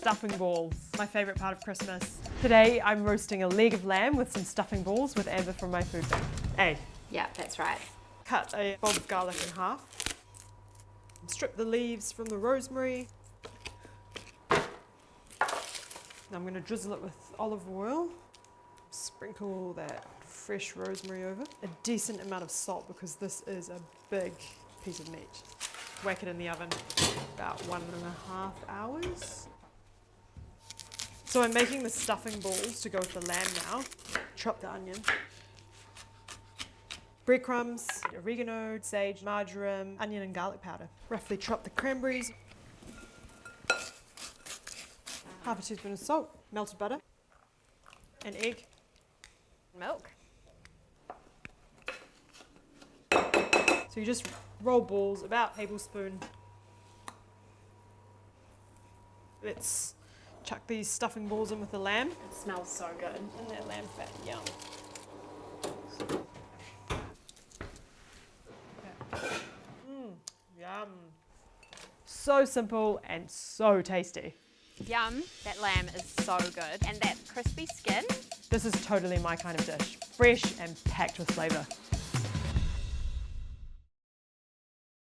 stuffing balls, my favourite part of Christmas. Today I'm roasting a leg of lamb with some stuffing balls with Amber from my food bank. Hey. Yeah, that's right. Cut a bulb of garlic in half. Strip the leaves from the rosemary. Now I'm going to drizzle it with olive oil. Sprinkle that fresh rosemary over. A decent amount of salt because this is a big piece of meat. Whack it in the oven about 1.5 hours. So I'm making the stuffing balls to go with the lamb now. Chop the onion. Breadcrumbs, oregano, sage, marjoram, onion and garlic powder. Roughly chop the cranberries. Half a teaspoon of salt, melted butter, an egg. Milk. So you just roll balls about a tablespoon. Let's chuck these stuffing balls in with the lamb. It smells so good. And that lamb fat, yum. Yum. So simple and so tasty. Yum, that lamb is so good. And that crispy skin. This is totally my kind of dish. Fresh and packed with flavour.